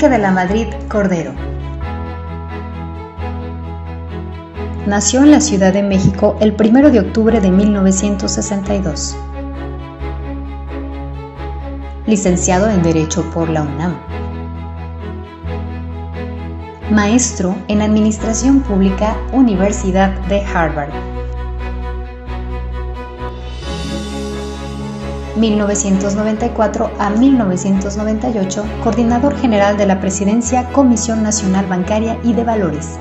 Enrique de la Madrid Cordero. Nació en la Ciudad de México el 1 de octubre de 1962. Licenciado en Derecho por la UNAM. Maestro en Administración Pública, Universidad de Harvard. 1994 a 1998, Coordinador General de la Presidencia, Comisión Nacional Bancaria y de Valores.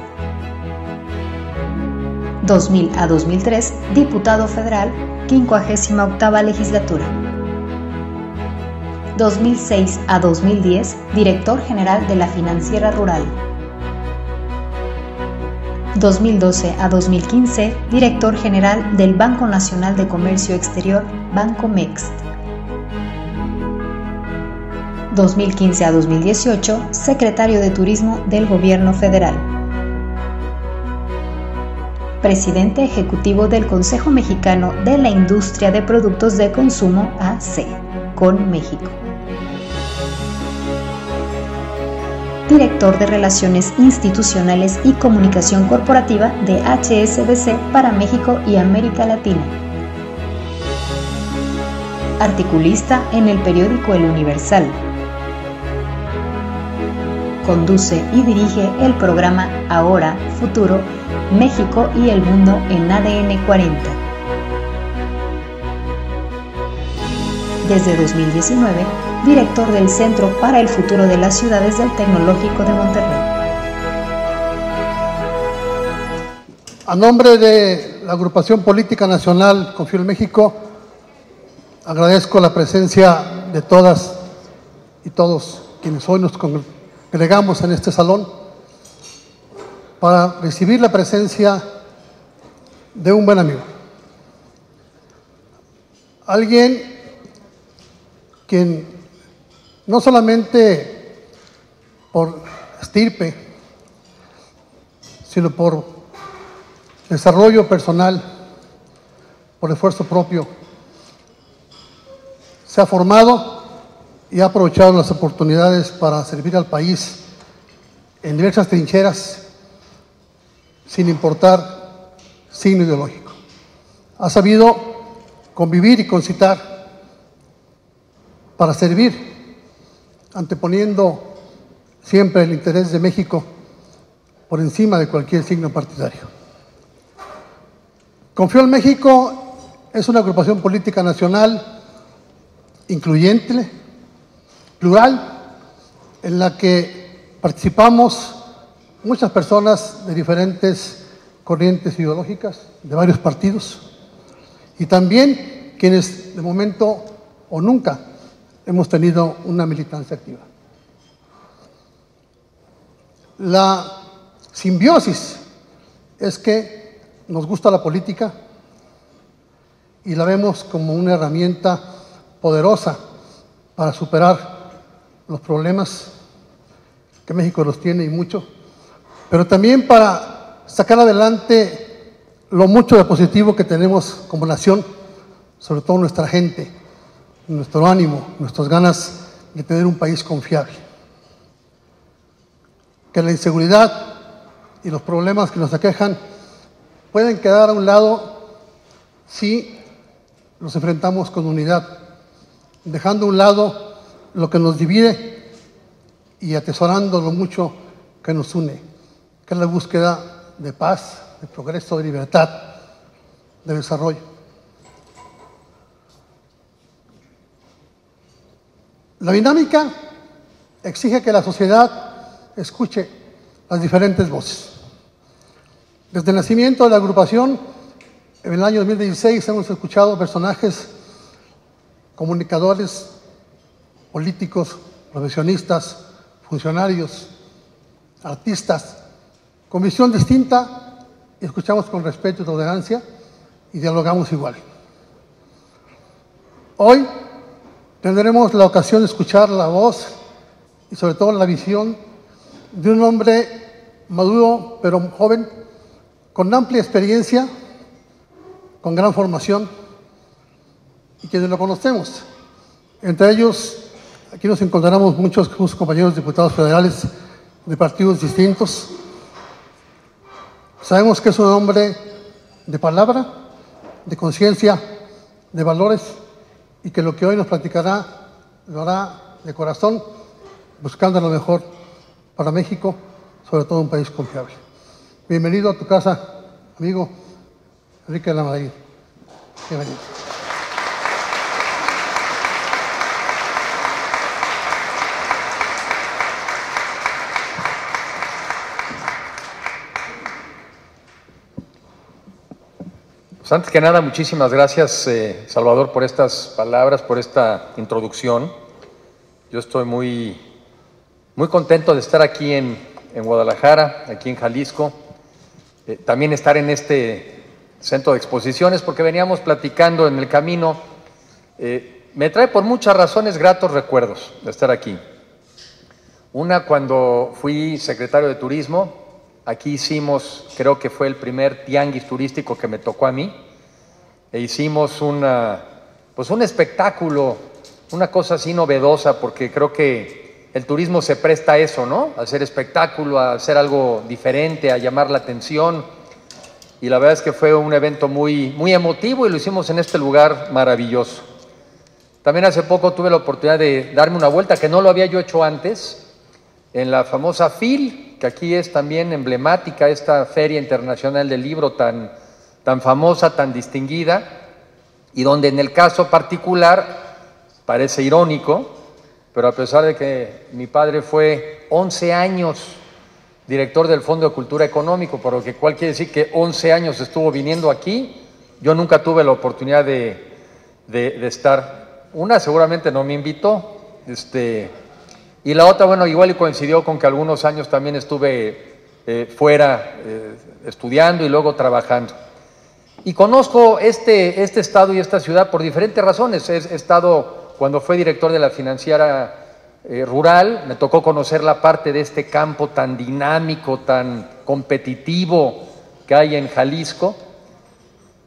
2000 a 2003, Diputado Federal, 58ª Legislatura. 2006 a 2010, Director General de la Financiera Rural. 2012 a 2015, Director General del Banco Nacional de Comercio Exterior, Bancomext. 2015 a 2018, Secretario de Turismo del Gobierno Federal. Presidente Ejecutivo del Consejo Mexicano de la Industria de Productos de Consumo, AC, con México. Director de Relaciones Institucionales y Comunicación Corporativa de HSBC para México y América Latina. Articulista en el periódico El Universal. Conduce y dirige el programa Ahora, Futuro, México y el Mundo en ADN 40. Desde 2019, director del Centro para el Futuro de las Ciudades del Tecnológico de Monterrey. A nombre de la Agrupación Política Nacional Confío en México, agradezco la presencia de todas y todos quienes hoy nos congregamos en este salón para recibir la presencia de un buen amigo. Alguien quien no solamente por estirpe, sino por desarrollo personal, por esfuerzo propio, se ha formado y ha aprovechado las oportunidades para servir al país en diversas trincheras, sin importar signo ideológico. Ha sabido convivir y concitar para servir, anteponiendo siempre el interés de México por encima de cualquier signo partidario. Confío en México es una agrupación política nacional incluyente, plural, en la que participamos muchas personas de diferentes corrientes ideológicas, de varios partidos, y también quienes de momento o nunca hemos tenido una militancia activa. La simbiosis es que nos gusta la política y la vemos como una herramienta poderosa para superar los problemas que México los tiene y mucho, pero también para sacar adelante lo mucho de positivo que tenemos como nación, sobre todo nuestra gente, nuestro ánimo, nuestras ganas de tener un país confiable. Que la inseguridad y los problemas que nos aquejan pueden quedar a un lado si los enfrentamos con unidad, dejando a un lado lo que nos divide y atesorando lo mucho que nos une, que es la búsqueda de paz, de progreso, de libertad, de desarrollo. La dinámica exige que la sociedad escuche las diferentes voces. Desde el nacimiento de la agrupación, en el año 2016, hemos escuchado personajes, comunicadores, políticos, profesionistas, funcionarios, artistas, con visión distinta, y escuchamos con respeto y tolerancia y dialogamos igual. Hoy tendremos la ocasión de escuchar la voz y sobre todo la visión de un hombre maduro pero joven, con amplia experiencia, con gran formación y quienes lo conocemos, entre ellos Aquí nos encontramos muchos compañeros diputados federales de partidos distintos. Sabemos que es un hombre de palabra, de conciencia, de valores, y que lo que hoy nos platicará lo hará de corazón, buscando lo mejor para México, sobre todo un país confiable. Bienvenido a tu casa, amigo Enrique de la Madrid. Bienvenido. Pues antes que nada, muchísimas gracias, Salvador, por estas palabras, por esta introducción. Yo estoy muy contento de estar aquí en Guadalajara, aquí en Jalisco, también estar en este centro de exposiciones, porque veníamos platicando en el camino. Me trae por muchas razones gratos recuerdos de estar aquí. Una, cuando fui secretario de Turismo, aquí hicimos, creo que fue el primer tianguis turístico que me tocó a mí, e hicimos un espectáculo, una cosa así novedosa, porque creo que el turismo se presta a eso, ¿no? A hacer espectáculo, a hacer algo diferente, a llamar la atención. Y la verdad es que fue un evento muy emotivo y lo hicimos en este lugar maravilloso. También hace poco tuve la oportunidad de darme una vuelta, que no lo había yo hecho antes, en la famosa FIL, que aquí es también emblemática, esta Feria Internacional del Libro tan famosa, tan distinguida, y donde en el caso particular parece irónico, pero a pesar de que mi padre fue 11 años director del Fondo de Cultura Económico, por lo que cual quiere decir que 11 años estuvo viniendo aquí, yo nunca tuve la oportunidad de estar. Una seguramente no me invitó, y la otra, bueno, igual y coincidió con que algunos años también estuve fuera estudiando y luego trabajando. Y conozco este estado y esta ciudad por diferentes razones. He estado, cuando fui director de la financiera rural, me tocó conocer la parte de este campo tan dinámico, tan competitivo que hay en Jalisco.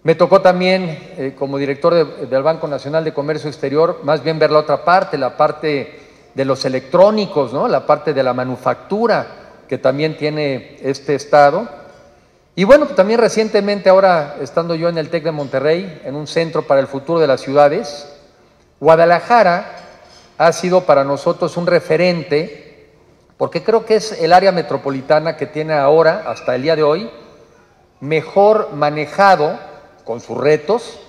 Me tocó también, como director del Banco Nacional de Comercio Exterior, más bien ver la otra parte, la parte de los electrónicos, ¿no? La parte de la manufactura que también tiene este estado. Y bueno, también recientemente, ahora estando yo en el TEC de Monterrey, en un centro para el futuro de las ciudades, Guadalajara ha sido para nosotros un referente, porque creo que es el área metropolitana que tiene ahora, hasta el día de hoy, mejor manejado, con sus retos,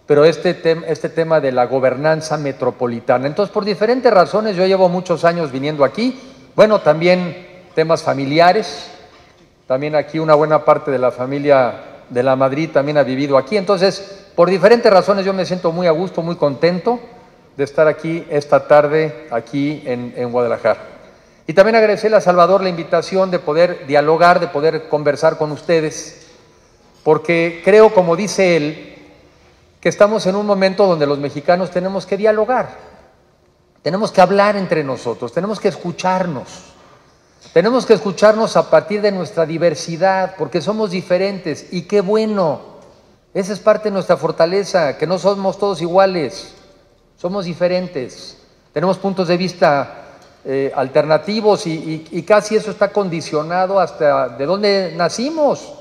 pero este tema de la gobernanza metropolitana. Entonces, por diferentes razones, yo llevo muchos años viniendo aquí, bueno, también temas familiares, también aquí una buena parte de la familia de la Madrid también ha vivido aquí. Entonces, por diferentes razones yo me siento muy a gusto, muy contento de estar aquí esta tarde, aquí en Guadalajara. Y también agradecerle a Salvador la invitación de poder dialogar, de poder conversar con ustedes, porque creo, como dice él, que estamos en un momento donde los mexicanos tenemos que dialogar, tenemos que hablar entre nosotros, tenemos que escucharnos. Tenemos que escucharnos a partir de nuestra diversidad, porque somos diferentes, y qué bueno, esa es parte de nuestra fortaleza, que no somos todos iguales, somos diferentes, tenemos puntos de vista alternativos y casi eso está condicionado hasta de dónde nacimos.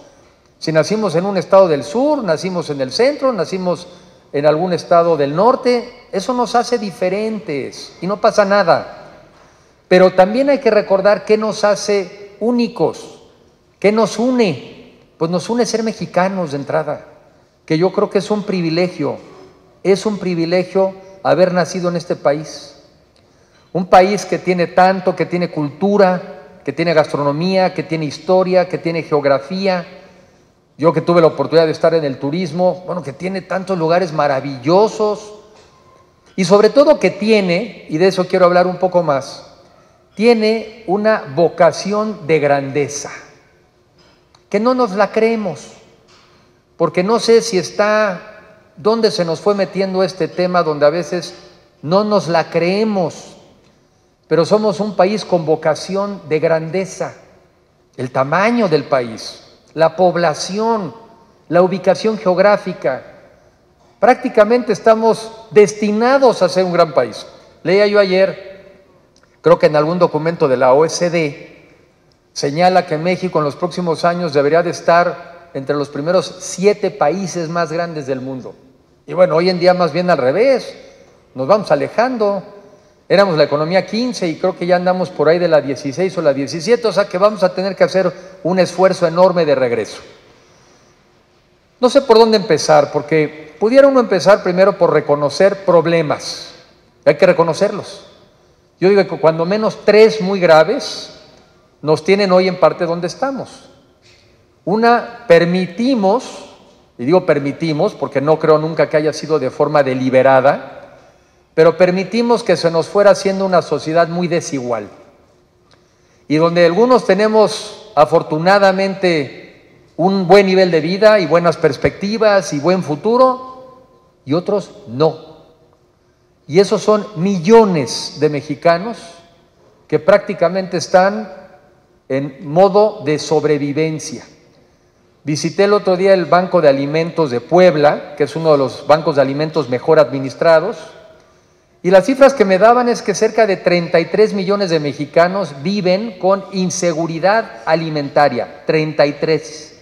Si nacimos en un estado del sur, nacimos en el centro, nacimos en algún estado del norte, eso nos hace diferentes y no pasa nada. Pero también hay que recordar qué nos hace únicos, qué nos une. Pues nos une ser mexicanos de entrada, que yo creo que es un privilegio haber nacido en este país. Un país que tiene tanto, que tiene cultura, que tiene gastronomía, que tiene historia, que tiene geografía. Yo que tuve la oportunidad de estar en el turismo, bueno, que tiene tantos lugares maravillosos y sobre todo que tiene, y de eso quiero hablar un poco más, tiene una vocación de grandeza, que no nos la creemos, porque no sé si está, dónde se nos fue metiendo este tema, donde a veces no nos la creemos, pero somos un país con vocación de grandeza, el tamaño del país, la población, la ubicación geográfica, prácticamente estamos destinados a ser un gran país. Leía yo ayer creo que en algún documento de la OECD señala que México en los próximos años debería de estar entre los primeros 7 países más grandes del mundo. Y bueno, hoy en día más bien al revés, nos vamos alejando. Éramos la economía 15 y creo que ya andamos por ahí de la 16 o la 17, o sea que vamos a tener que hacer un esfuerzo enorme de regreso. No sé por dónde empezar, porque pudiera uno empezar primero por reconocer problemas, hay que reconocerlos. Yo digo que cuando menos 3 muy graves nos tienen hoy en parte donde estamos. Una, permitimos, y digo permitimos porque no creo nunca que haya sido de forma deliberada, pero permitimos que se nos fuera haciendo una sociedad muy desigual. Y donde algunos tenemos afortunadamente un buen nivel de vida y buenas perspectivas y buen futuro, y otros no. Y esos son millones de mexicanos que prácticamente están en modo de sobrevivencia. Visité el otro día el Banco de Alimentos de Puebla, que es uno de los bancos de alimentos mejor administrados, y las cifras que me daban es que cerca de 33 millones de mexicanos viven con inseguridad alimentaria. 33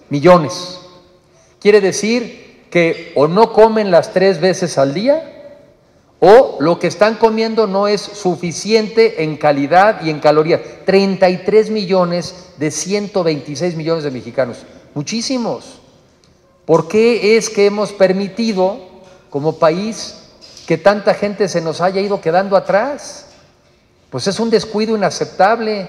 millones. Quiere decir que o no comen las 3 veces al día, o lo que están comiendo no es suficiente en calidad y en calorías. 33 millones de 126 millones de mexicanos. Muchísimos. ¿Por qué es que hemos permitido como país que tanta gente se nos haya ido quedando atrás? Pues es un descuido inaceptable,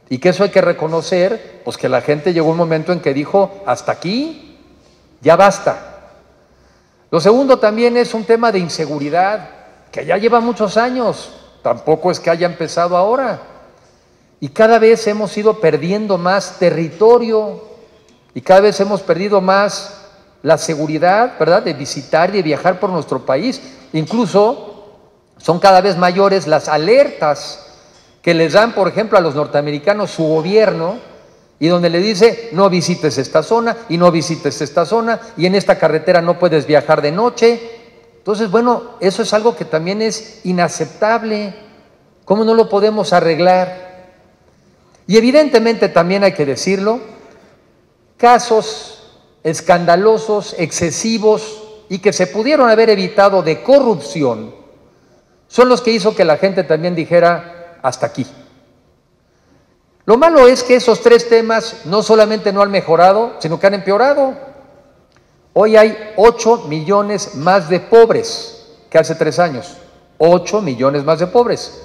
y que eso hay que reconocer, pues que la gente llegó un momento en que dijo, hasta aquí, ya basta. Lo segundo también es un tema de inseguridad, que ya lleva muchos años, tampoco es que haya empezado ahora, y cada vez hemos ido perdiendo más territorio, y cada vez hemos perdido más la seguridad, ¿verdad?, de visitar y de viajar por nuestro país. Incluso son cada vez mayores las alertas que les dan, por ejemplo, a los norteamericanos su gobierno, y donde le dice, no visites esta zona, y no visites esta zona, y en esta carretera no puedes viajar de noche. Entonces, bueno, eso es algo que también es inaceptable. ¿Cómo no lo podemos arreglar? Y evidentemente también hay que decirlo, casos escandalosos, excesivos, y que se pudieron haber evitado de corrupción, son los que hizo que la gente también dijera, hasta aquí. Lo malo es que esos 3 temas no solamente no han mejorado, sino que han empeorado. Hoy hay 8 millones más de pobres que hace 3 años. 8 millones más de pobres,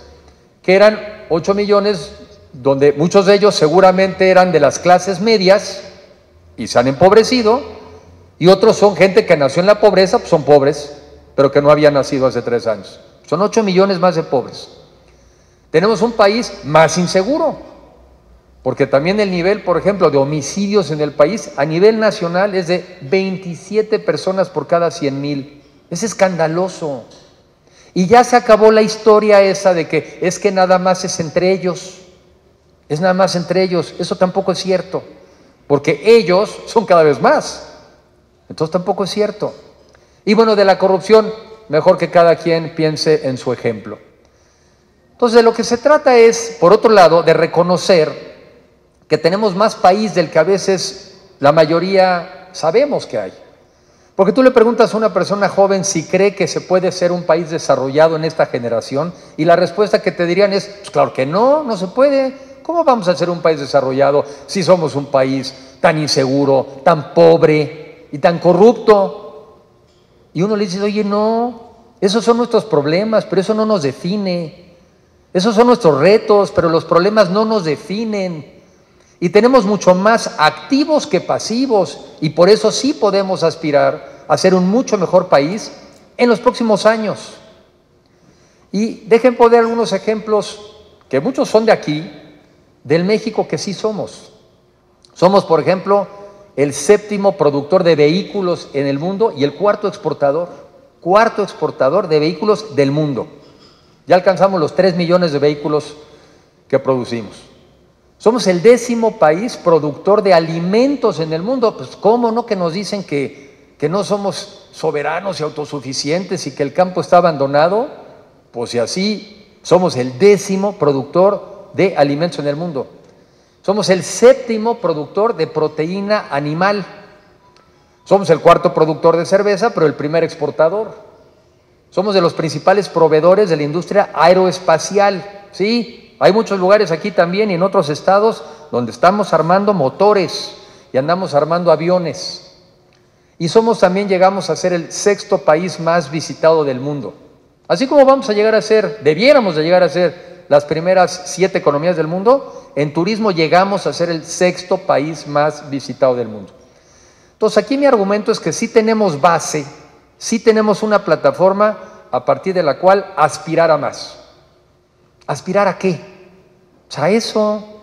que eran 8 millones donde muchos de ellos seguramente eran de las clases medias y se han empobrecido, y otros son gente que nació en la pobreza, pues son pobres, pero que no habían nacido hace 3 años. Son 8 millones más de pobres. Tenemos un país más inseguro, porque también el nivel, por ejemplo, de homicidios en el país a nivel nacional es de 27 personas por cada 100,000. Es escandaloso. Y ya se acabó la historia esa de que es que nada más es entre ellos. Es nada más entre ellos. Eso tampoco es cierto, porque ellos son cada vez más. Entonces tampoco es cierto. Y bueno, de la corrupción, mejor que cada quien piense en su ejemplo. Entonces, de lo que se trata es, por otro lado, de reconocer que tenemos más país del que a veces la mayoría sabemos que hay. Porque tú le preguntas a una persona joven si cree que se puede ser un país desarrollado en esta generación, y la respuesta que te dirían es, pues claro que no, no se puede. ¿Cómo vamos a ser un país desarrollado si somos un país tan inseguro, tan pobre y tan corrupto? Y uno le dice, oye, no, esos son nuestros problemas, pero eso no nos define. Esos son nuestros retos, pero los problemas no nos definen. Y tenemos mucho más activos que pasivos, y por eso sí podemos aspirar a ser un mucho mejor país en los próximos años. Y dejen poner algunos ejemplos, que muchos son de aquí, del México que sí somos. Somos, por ejemplo, el 7º productor de vehículos en el mundo y el 4º exportador de vehículos del mundo. Ya alcanzamos los 3 millones de vehículos que producimos. Somos el 10º país productor de alimentos en el mundo. Pues ¿cómo no que nos dicen que no somos soberanos y autosuficientes y que el campo está abandonado? Pues si así Somos el 10º productor de alimentos en el mundo. Somos el 7º productor de proteína animal. Somos el 4º productor de cerveza, pero el primer exportador. Somos de los principales proveedores de la industria aeroespacial. Sí, hay muchos lugares aquí también y en otros estados donde estamos armando motores y andamos armando aviones. Y también llegamos a ser el 6º país más visitado del mundo. Así como vamos a llegar a ser, debiéramos de llegar a ser las primeras 7 economías del mundo, en turismo llegamos a ser el 6º país más visitado del mundo. Entonces aquí mi argumento es que sí tenemos base, sí tenemos una plataforma a partir de la cual aspirar a más. ¿Aspirar a qué? Pues a eso,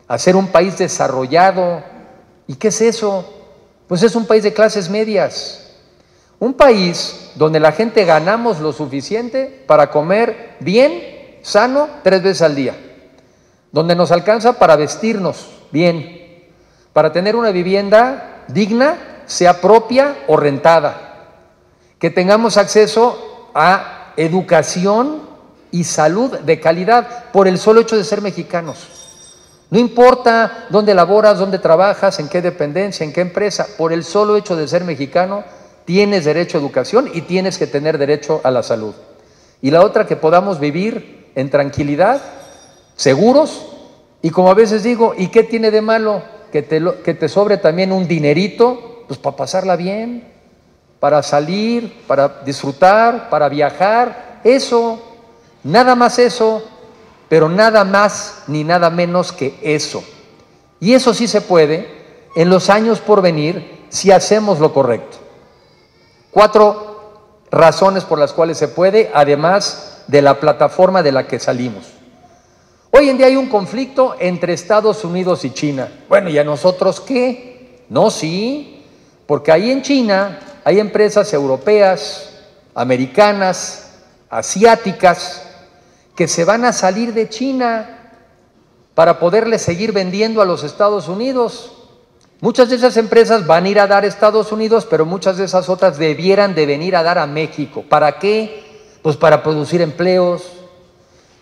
a ser un país desarrollado. ¿Y qué es eso? Pues es un país de clases medias. Un país donde la gente ganamos lo suficiente para comer bien, sano, 3 veces al día. Donde nos alcanza para vestirnos bien, para tener una vivienda digna, sea propia o rentada. Que tengamos acceso a educación y salud de calidad por el solo hecho de ser mexicanos. No importa dónde laboras, dónde trabajas, en qué dependencia, en qué empresa, por el solo hecho de ser mexicano tienes derecho a educación y tienes que tener derecho a la salud. Y la otra, que podamos vivir en tranquilidad, seguros, y como a veces digo, ¿y qué tiene de malo que te sobre también un dinerito? Pues para pasarla bien, para salir, para disfrutar, para viajar, eso, nada más eso, pero nada más ni nada menos que eso. Y eso sí se puede en los años por venir si hacemos lo correcto. 4 razones por las cuales se puede, además de la plataforma de la que salimos. Hoy en día hay un conflicto entre Estados Unidos y China. Bueno, ¿y a nosotros qué? No, sí, porque ahí en China hay empresas europeas, americanas, asiáticas, que se van a salir de China para poderle seguir vendiendo a los Estados Unidos. Muchas de esas empresas van a ir a dar a Estados Unidos, pero muchas de esas otras debieran de venir a dar a México. ¿Para qué? Pues para producir empleos.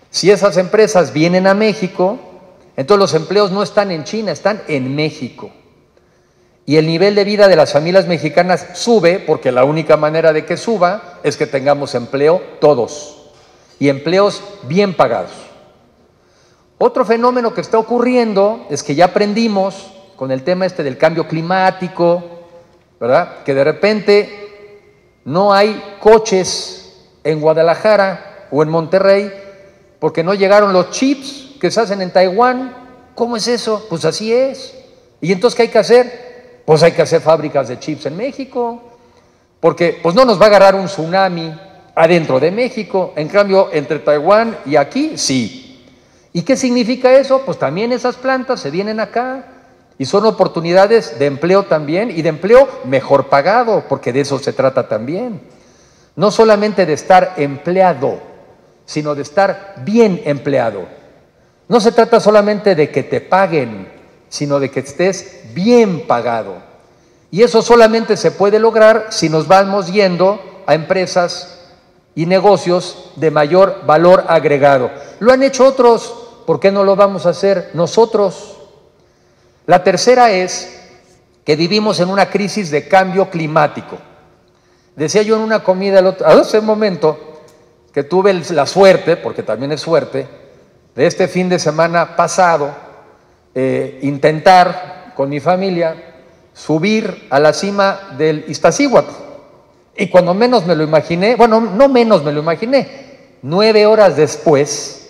Si esas empresas vienen a México, entonces los empleos no están en China, están en México. Y el nivel de vida de las familias mexicanas sube, porque la única manera de que suba es que tengamos empleo todos, y empleos bien pagados. Otro fenómeno que está ocurriendo es que ya aprendimos con el tema del cambio climático, ¿verdad? Que de repente no hay coches en Guadalajara o en Monterrey porque no llegaron los chips que se hacen en Taiwán. ¿Cómo es eso? Pues así es. ¿Y entonces qué hay que hacer? Pues hay que hacer fábricas de chips en México, porque pues no nos va a agarrar un tsunami adentro de México. En cambio, entre Taiwán y aquí, sí. ¿Y qué significa eso? Pues también esas plantas se vienen acá y son oportunidades de empleo también, y de empleo mejor pagado, porque de eso se trata también. No solamente de estar empleado, sino de estar bien empleado. No se trata solamente de que te paguen, sino de que estés bien pagado. Y eso solamente se puede lograr si nos vamos yendo a empresas y negocios de mayor valor agregado. Lo han hecho otros, ¿por qué no lo vamos a hacer nosotros? La tercera es que vivimos en una crisis de cambio climático. Decía yo en una comida hace un momento que tuve la suerte, porque también es suerte, de este fin de semana pasado, intentar con mi familia subir a la cima del Iztaccíhuatl. Y cuando menos me lo imaginé, bueno, no menos me lo imaginé, 9 horas después,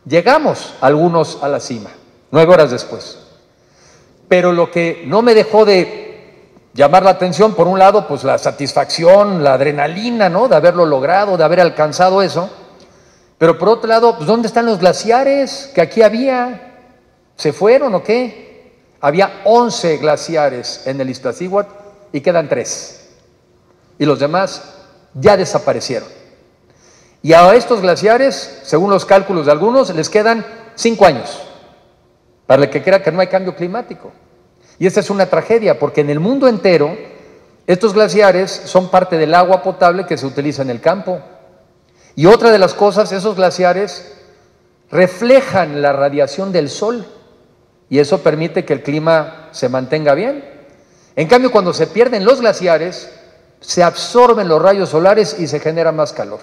llegamos algunos a la cima, 9 horas después. Pero lo que no me dejó de llamar la atención, por un lado, pues la satisfacción, la adrenalina, ¿no?, de haberlo logrado, de haber alcanzado eso. Pero por otro lado, pues ¿dónde están los glaciares que aquí había? ¿Se fueron o qué? Había 11 glaciares en el Iztaccíhuatl y quedan 3. Y los demás ya desaparecieron. Y a estos glaciares, según los cálculos de algunos, les quedan 5 años. Para el que crea que no hay cambio climático. Y esta es una tragedia, porque en el mundo entero estos glaciares son parte del agua potable que se utiliza en el campo. Y otra de las cosas, esos glaciares reflejan la radiación del sol y eso permite que el clima se mantenga bien. En cambio, cuando se pierden los glaciares, se absorben los rayos solares y se genera más calor.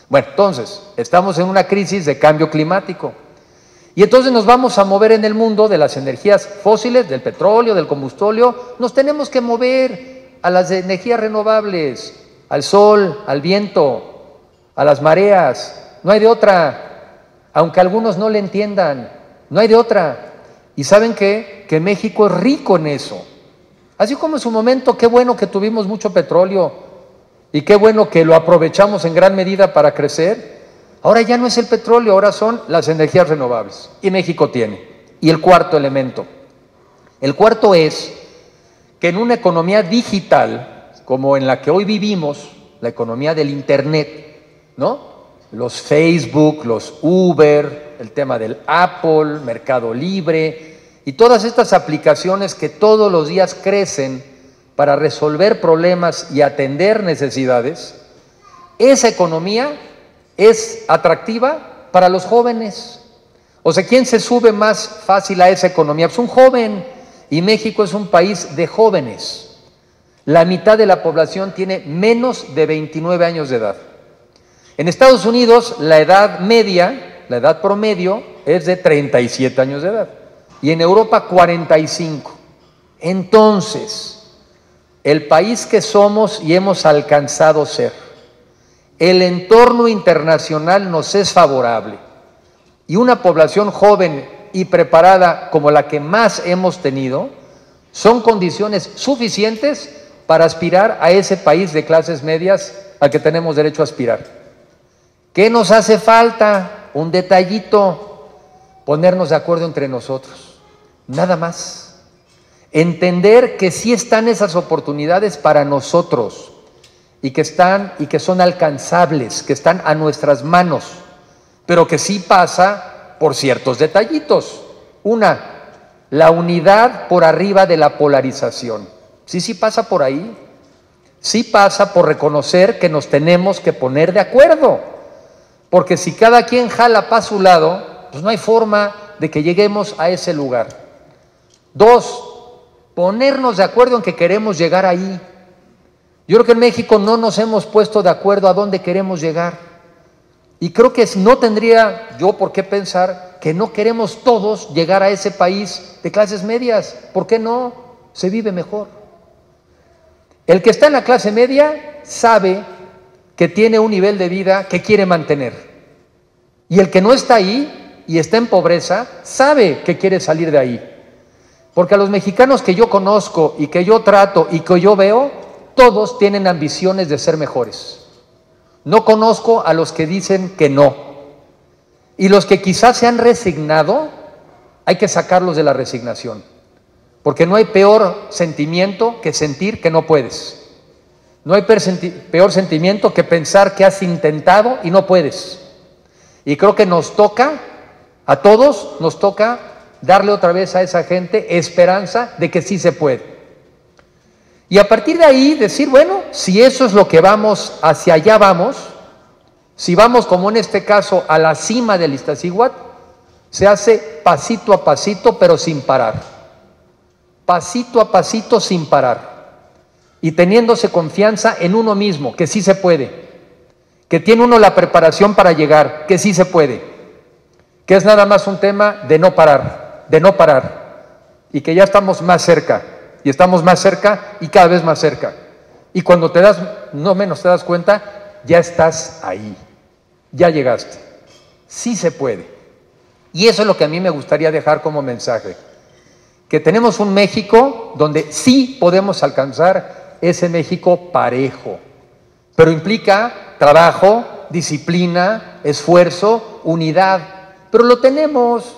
Bueno, entonces, estamos en una crisis de cambio climático. Y entonces nos vamos a mover en el mundo de las energías fósiles, del petróleo, del combustible. Nos tenemos que mover a las energías renovables, al sol, al viento, a las mareas. No hay de otra, aunque algunos no le entiendan, no hay de otra. ¿Y saben qué? Que México es rico en eso. Así como en su momento, qué bueno que tuvimos mucho petróleo y qué bueno que lo aprovechamos en gran medida para crecer. Ahora ya no es el petróleo, ahora son las energías renovables. Y México tiene. Y el cuarto elemento. El cuarto es que en una economía digital, como en la que hoy vivimos, la economía del Internet, ¿no? Los Facebook, los Uber, el tema del Apple, Mercado Libre y todas estas aplicaciones que todos los días crecen para resolver problemas y atender necesidades, esa economía es atractiva para los jóvenes. O sea, ¿quién se sube más fácil a esa economía? Pues un joven, y México es un país de jóvenes. La mitad de la población tiene menos de 29 años de edad. En Estados Unidos, la edad media, la edad promedio, es de 37 años de edad. Y en Europa, 45. Entonces, el país que somos y hemos alcanzado ser, el entorno internacional nos es favorable y una población joven y preparada como la que más hemos tenido, son condiciones suficientes para aspirar a ese país de clases medias al que tenemos derecho a aspirar. ¿Qué nos hace falta? Un detallito, ponernos de acuerdo entre nosotros, nada más. Entender que sí están esas oportunidades para nosotros y que son alcanzables, que están a nuestras manos, pero que sí pasa por ciertos detallitos. Una, la unidad por arriba de la polarización. Sí pasa por ahí. Sí pasa por reconocer que nos tenemos que poner de acuerdo, porque si cada quien jala para su lado, pues no hay forma de que lleguemos a ese lugar. Dos, ponernos de acuerdo en que queremos llegar ahí. Yo creo que en México no nos hemos puesto de acuerdo a dónde queremos llegar. Y creo que no tendría yo por qué pensar que no queremos todos llegar a ese país de clases medias. ¿Por qué no? Se vive mejor. El que está en la clase media sabe que tiene un nivel de vida que quiere mantener. Y el que no está ahí y está en pobreza, sabe que quiere salir de ahí. Porque a los mexicanos que yo conozco y que yo trato y que yo veo, todos tienen ambiciones de ser mejores. No conozco a los que dicen que no. Y los que quizás se han resignado, hay que sacarlos de la resignación. Porque no hay peor sentimiento que sentir que no puedes. No hay peor sentimiento que pensar que has intentado y no puedes. Y creo que nos toca, a todos nos toca darle otra vez a esa gente esperanza de que sí se puede. Y a partir de ahí decir, bueno, si eso es lo que vamos, hacia allá vamos, si vamos como en este caso a la cima del Iztaccíhuatl, se hace pasito a pasito pero sin parar. Pasito a pasito sin parar. Y teniéndose confianza en uno mismo, que sí se puede, que tiene uno la preparación para llegar, que sí se puede, que es nada más un tema de no parar, y que ya estamos más cerca. Y estamos más cerca y cada vez más cerca. Y cuando no menos te das cuenta, ya estás ahí, ya llegaste. Sí se puede. Y eso es lo que a mí me gustaría dejar como mensaje. Que tenemos un México donde sí podemos alcanzar ese México parejo. Pero implica trabajo, disciplina, esfuerzo, unidad. Pero lo tenemos.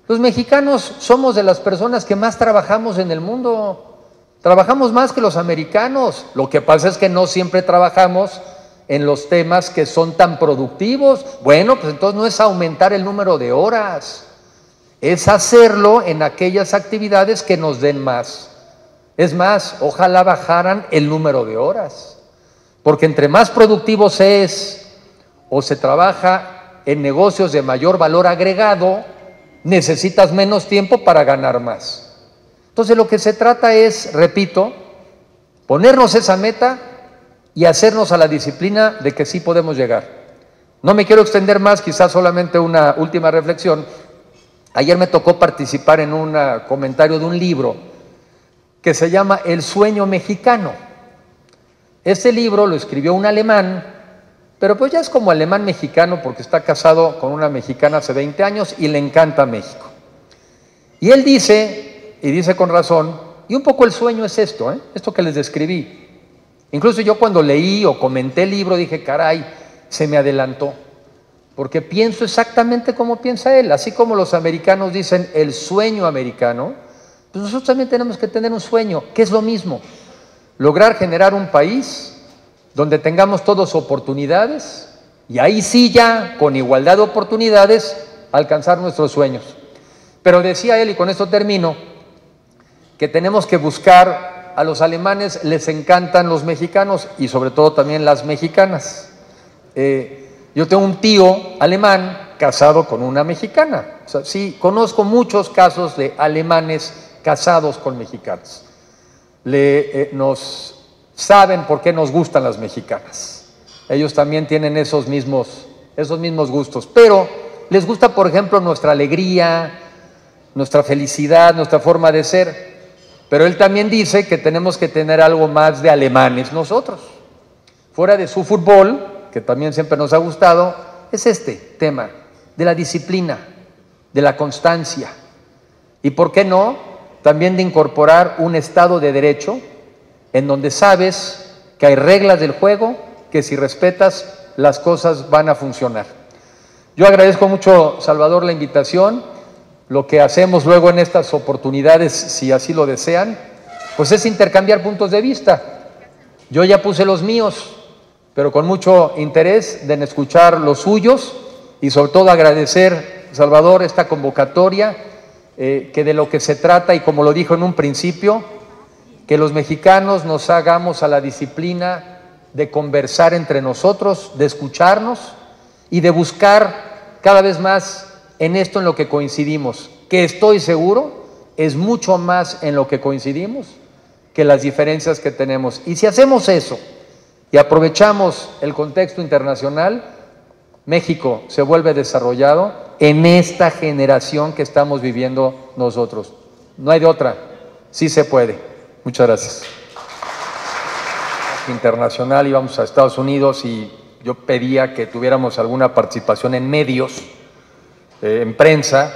Los mexicanos somos de las personas que más trabajamos en el mundo. Trabajamos más que los americanos. Lo que pasa es que no siempre trabajamos en los temas que son tan productivos. Bueno, pues entonces no es aumentar el número de horas, es hacerlo en aquellas actividades que nos den más. Es más, ojalá bajaran el número de horas, porque entre más productivo se es, o se trabaja en negocios de mayor valor agregado, necesitas menos tiempo para ganar más. Entonces lo que se trata es, repito, ponernos esa meta y hacernos a la disciplina de que sí podemos llegar. No me quiero extender más, quizás solamente una última reflexión. Ayer me tocó participar en un comentario de un libro que se llama El sueño mexicano. Este libro lo escribió un alemán, pero pues ya es como alemán mexicano porque está casado con una mexicana hace 20 años y le encanta México. Y él dice, y dice con razón, y un poco el sueño es esto, esto que les describí. Incluso yo cuando leí o comenté el libro dije, caray, se me adelantó, porque pienso exactamente como piensa él. Así como los americanos dicen el sueño americano, pues nosotros también tenemos que tener un sueño, que es lo mismo, lograr generar un país donde tengamos todos oportunidades y ahí sí ya, con igualdad de oportunidades, alcanzar nuestros sueños. Pero decía él, y con esto termino, que tenemos que buscar, a los alemanes les encantan los mexicanos y sobre todo también las mexicanas. Yo tengo un tío alemán casado con una mexicana. O sea, sí, conozco muchos casos de alemanes casados con mexicanos. Nos saben por qué nos gustan las mexicanas. Ellos también tienen esos mismos gustos, pero les gusta, por ejemplo, nuestra alegría, nuestra felicidad, nuestra forma de ser. Pero él también dice que tenemos que tener algo más de alemanes nosotros. Fuera de su fútbol, que también siempre nos ha gustado, es este tema de la disciplina, de la constancia y, ¿por qué no?, también de incorporar un Estado de Derecho en donde sabes que hay reglas del juego, que si respetas las cosas van a funcionar. Yo agradezco mucho, Salvador, la invitación. Lo que hacemos luego en estas oportunidades, si así lo desean, pues es intercambiar puntos de vista. Yo ya puse los míos, pero con mucho interés en escuchar los suyos y sobre todo agradecer, Salvador, esta convocatoria, que de lo que se trata, y como lo dijo en un principio, que los mexicanos nos hagamos a la disciplina de conversar entre nosotros, de escucharnos y de buscar cada vez más en esto en lo que coincidimos, que estoy seguro es mucho más en lo que coincidimos que las diferencias que tenemos. Y si hacemos eso y aprovechamos el contexto internacional, México se vuelve desarrollado en esta generación que estamos viviendo nosotros. No hay de otra, sí se puede. Muchas gracias. Internacional, íbamos a Estados Unidos y yo pedía que tuviéramos alguna participación en medios, en prensa.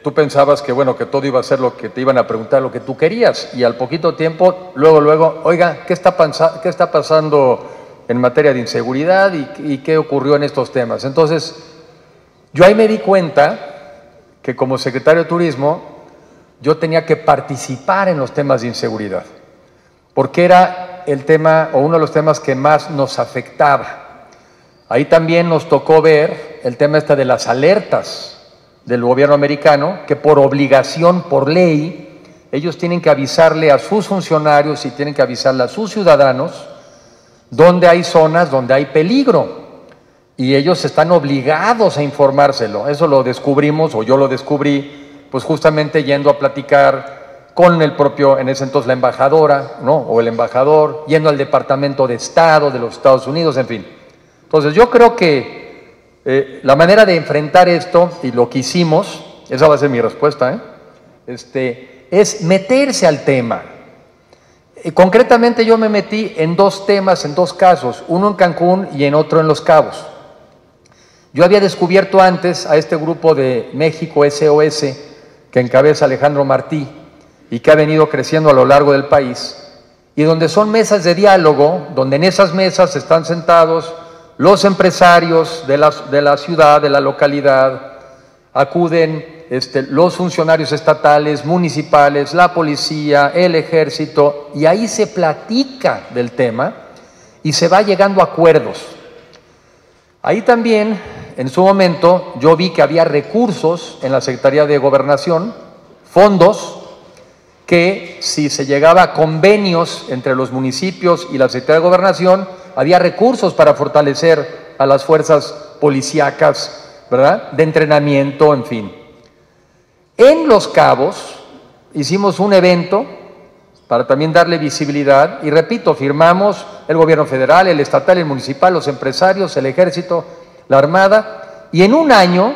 Tú pensabas que, bueno, que todo iba a ser lo que te iban a preguntar, lo que tú querías, y al poquito tiempo, luego, oiga, ¿qué está pasando en materia de inseguridad y qué ocurrió en estos temas? Entonces, yo ahí me di cuenta que como secretario de Turismo yo tenía que participar en los temas de inseguridad, porque era el tema o uno de los temas que más nos afectaba. Ahí también nos tocó ver el tema de las alertas del gobierno americano, que por obligación, por ley, ellos tienen que avisarle a sus funcionarios y tienen que avisarle a sus ciudadanos donde hay zonas donde hay peligro, y ellos están obligados a informárselo. Eso lo descubrimos, o yo lo descubrí, pues justamente yendo a platicar con el propio, en ese entonces la embajadora, ¿no?, o el embajador, yendo al Departamento de Estado de los Estados Unidos, en fin. Entonces yo creo que la manera de enfrentar esto, y lo que hicimos, esa va a ser mi respuesta, es meterse al tema. Concretamente yo me metí en dos temas, en dos casos, uno en Cancún y en otro en Los Cabos. Yo había descubierto antes a este grupo de México SOS que encabeza Alejandro Martí y que ha venido creciendo a lo largo del país, y donde son mesas de diálogo, donde en esas mesas están sentados los empresarios de la ciudad, de la localidad, acuden los funcionarios estatales, municipales, la policía, el ejército, y ahí se platica del tema y se va llegando a acuerdos. Ahí también, en su momento, yo vi que había recursos en la Secretaría de Gobernación, fondos que, si se llegaba a convenios entre los municipios y la Secretaría de Gobernación, había recursos para fortalecer a las fuerzas policíacas, ¿verdad? De entrenamiento, en fin. En Los Cabos hicimos un evento para también darle visibilidad y repito, firmamos el gobierno federal, el estatal, el municipal, los empresarios, el ejército, la armada, y en un año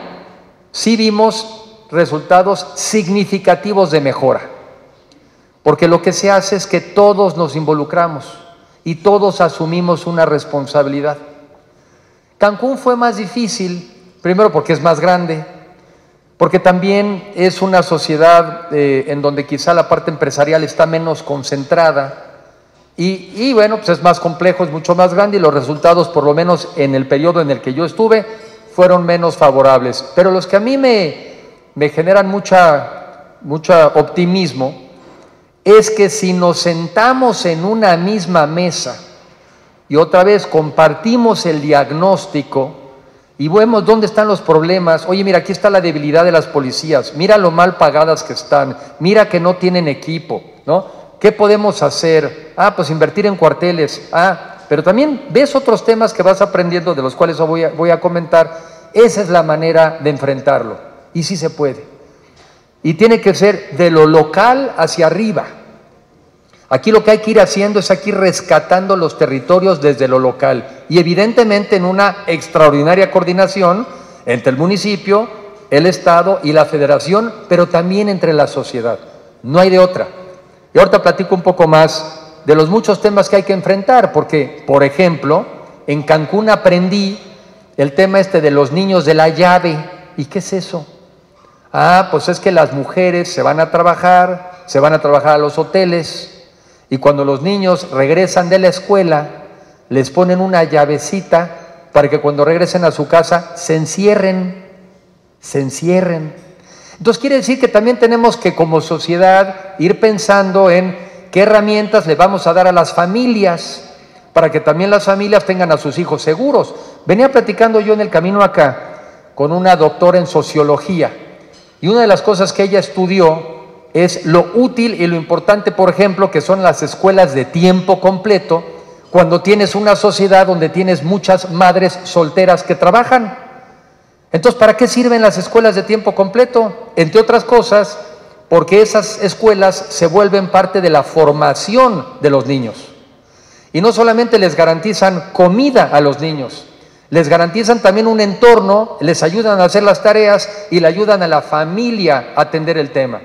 sí vimos resultados significativos de mejora, porque lo que se hace es que todos nos involucramos y todos asumimos una responsabilidad. Cancún fue más difícil, primero porque es más grande, porque también es una sociedad en donde quizá la parte empresarial está menos concentrada y bueno, pues es más complejo, es mucho más grande y los resultados, por lo menos en el periodo en el que yo estuve, fueron menos favorables. Pero los que a mí me generan mucha optimismo es que si nos sentamos en una misma mesa y otra vez compartimos el diagnóstico y vemos dónde están los problemas, oye, mira, aquí está la debilidad de las policías, mira lo mal pagadas que están, mira que no tienen equipo, ¿no? ¿Qué podemos hacer? Pues invertir en cuarteles, pero también ves otros temas que vas aprendiendo, de los cuales voy a comentar. Esa es la manera de enfrentarlo, y sí se puede. Y tiene que ser de lo local hacia arriba. Aquí lo que hay que ir haciendo es aquí rescatando los territorios desde lo local y evidentemente en una extraordinaria coordinación entre el municipio, el estado y la federación, pero también entre la sociedad. No hay de otra. Y ahorita platico un poco más de los muchos temas que hay que enfrentar, porque, por ejemplo, en Cancún aprendí el tema de los niños de la llave. ¿Y qué es eso? Pues es que las mujeres se van a trabajar a los hoteles, y cuando los niños regresan de la escuela, les ponen una llavecita para que cuando regresen a su casa se encierren. Entonces quiere decir que también tenemos que como sociedad ir pensando en qué herramientas le vamos a dar a las familias para que también las familias tengan a sus hijos seguros. Venía platicando yo en el camino acá con una doctora en sociología y una de las cosas que ella estudió es lo útil y lo importante, por ejemplo, que son las escuelas de tiempo completo cuando tienes una sociedad donde tienes muchas madres solteras que trabajan. Entonces, ¿para qué sirven las escuelas de tiempo completo? Entre otras cosas, porque esas escuelas se vuelven parte de la formación de los niños. Y no solamente les garantizan comida a los niños, les garantizan también un entorno, les ayudan a hacer las tareas y le ayudan a la familia a atender el tema.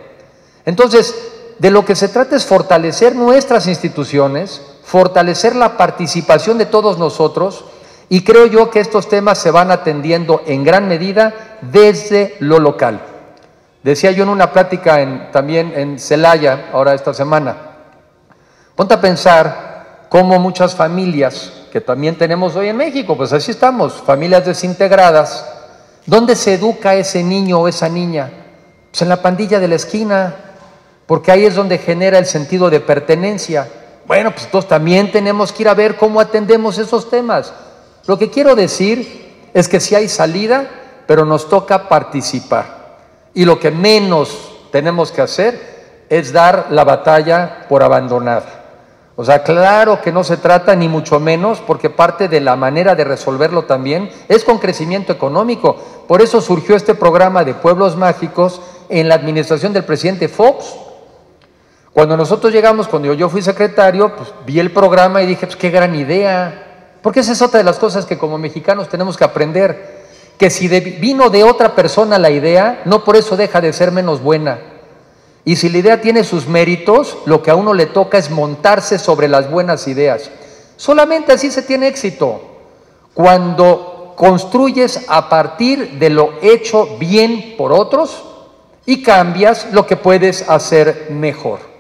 Entonces, de lo que se trata es fortalecer nuestras instituciones, fortalecer la participación de todos nosotros, y creo yo que estos temas se van atendiendo en gran medida desde lo local. Decía yo en una plática también en Celaya, ahora esta semana, ponte a pensar cómo muchas familias que también tenemos hoy en México, pues así estamos, familias desintegradas, ¿dónde se educa ese niño o esa niña? Pues en la pandilla de la esquina, porque ahí es donde genera el sentido de pertenencia. Bueno, pues entonces también tenemos que ir a ver cómo atendemos esos temas. Lo que quiero decir es que sí hay salida, pero nos toca participar. Y lo que menos tenemos que hacer es dar la batalla por abandonada. O sea, claro que no se trata ni mucho menos, porque parte de la manera de resolverlo también es con crecimiento económico. Por eso surgió este programa de Pueblos Mágicos en la administración del presidente Fox. Cuando nosotros llegamos, cuando yo fui secretario, pues vi el programa y dije, pues qué gran idea. Porque esa es otra de las cosas que como mexicanos tenemos que aprender, que si vino de otra persona la idea, no por eso deja de ser menos buena. Y si la idea tiene sus méritos, lo que a uno le toca es montarse sobre las buenas ideas. Solamente así se tiene éxito. Cuando construyes a partir de lo hecho bien por otros y cambias lo que puedes hacer mejor.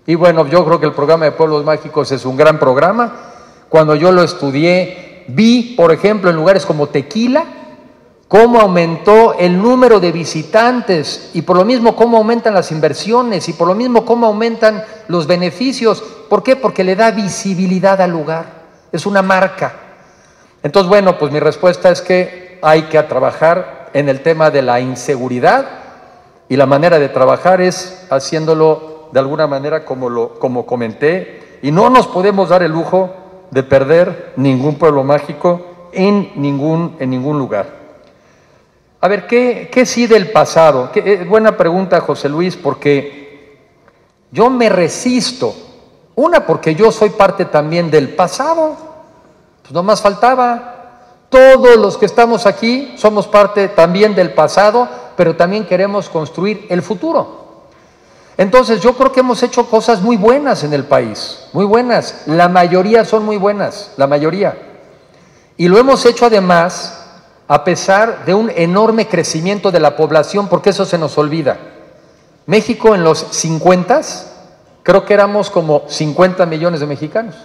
Y bueno, yo creo que el programa de Pueblos Mágicos es un gran programa. Cuando yo lo estudié, vi, por ejemplo, en lugares como Tequila, cómo aumentó el número de visitantes y por lo mismo cómo aumentan las inversiones y por lo mismo cómo aumentan los beneficios. ¿Por qué? Porque le da visibilidad al lugar, es una marca. Entonces, bueno, pues mi respuesta es que hay que trabajar en el tema de la inseguridad y la manera de trabajar es haciéndolo de alguna manera como comenté, y no nos podemos dar el lujo de perder ningún pueblo mágico en ningún lugar. A ver, ¿qué sí del pasado? Buena pregunta, José Luis, porque yo me resisto. Una, porque yo soy parte también del pasado, pues no más faltaba. Todos los que estamos aquí somos parte también del pasado, pero también queremos construir el futuro. Entonces yo creo que hemos hecho cosas muy buenas en el país, muy buenas. La mayoría son muy buenas, la mayoría. Y lo hemos hecho además a pesar de un enorme crecimiento de la población, porque eso se nos olvida. México en los 50s, creo que éramos como 50 millones de mexicanos.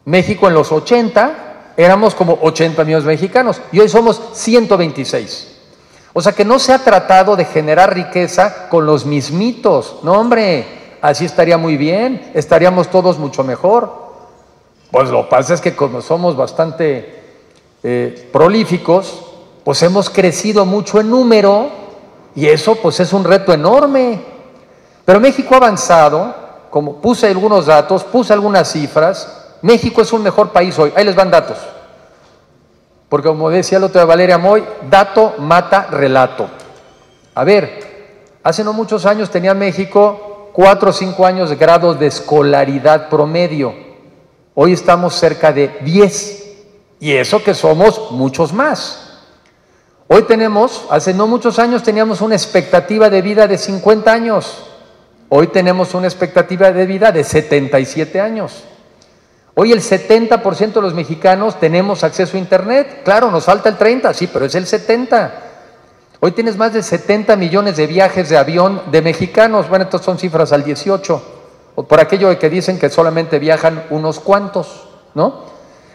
México en los 80 éramos como 80 millones de mexicanos y hoy somos 126. O sea que no se ha tratado de generar riqueza con los mismitos. No, hombre, así estaría muy bien, estaríamos todos mucho mejor. Pues lo que pasa es que como somos bastante prolíficos, pues hemos crecido mucho en número y eso pues es un reto enorme. Pero México ha avanzado, como puse algunos datos, puse algunas cifras. México es un mejor país hoy. Ahí les van datos. Porque como decía el otro de Valeria Moy, dato mata relato. A ver, hace no muchos años tenía México 4 o 5 años de grados de escolaridad promedio. Hoy estamos cerca de 10. Y eso que somos muchos más. Hoy tenemos, hace no muchos años teníamos una expectativa de vida de 50 años. Hoy tenemos una expectativa de vida de 77 años. Hoy el 70% de los mexicanos tenemos acceso a Internet. Claro, nos falta el 30%, sí, pero es el 70%. Hoy tienes más de 70 millones de viajes de avión de mexicanos. Bueno, estas son cifras al 18%. O por aquello de que dicen que solamente viajan unos cuantos, ¿no?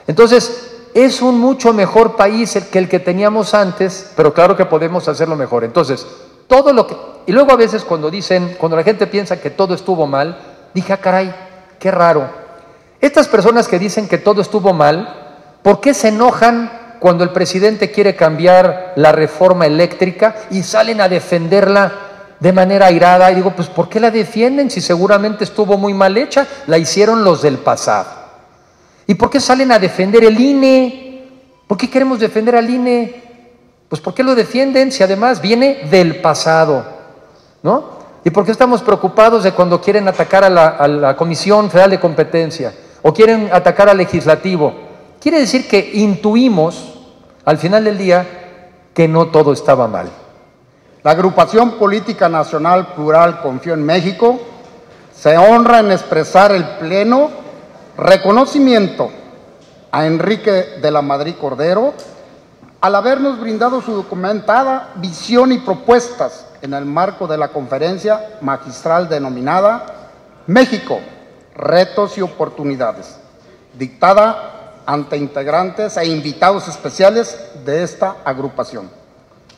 Entonces, es un mucho mejor país que el que teníamos antes, pero claro que podemos hacerlo mejor. Entonces, todo lo que... Y luego a veces cuando la gente piensa que todo estuvo mal, dije, ah, caray, qué raro. Estas personas que dicen que todo estuvo mal, ¿por qué se enojan cuando el presidente quiere cambiar la reforma eléctrica y salen a defenderla de manera airada? Y digo, pues ¿por qué la defienden si seguramente estuvo muy mal hecha? La hicieron los del pasado. ¿Y por qué salen a defender el INE? ¿Por qué queremos defender al INE? Pues ¿por qué lo defienden si además viene del pasado? ¿No? ¿Y por qué estamos preocupados de cuando quieren atacar a la Comisión Federal de Competencia o quieren atacar al Legislativo? Quiere decir que intuimos al final del día que no todo estaba mal. La Agrupación Política Nacional Plural Confío en México se honra en expresar el pleno reconocimiento a Enrique de la Madrid Cordero al habernos brindado su documentada visión y propuestas en el marco de la conferencia magistral denominada México, retos y oportunidades, dictada ante integrantes e invitados especiales de esta agrupación.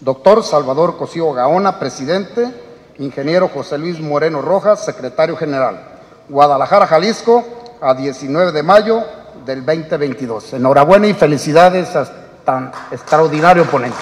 Doctor Salvador Cosío Gaona, presidente; ingeniero José Luis Moreno Rojas, secretario general. Guadalajara, Jalisco, a 19 de mayo del 2022. Enhorabuena y felicidades a tan extraordinario ponente.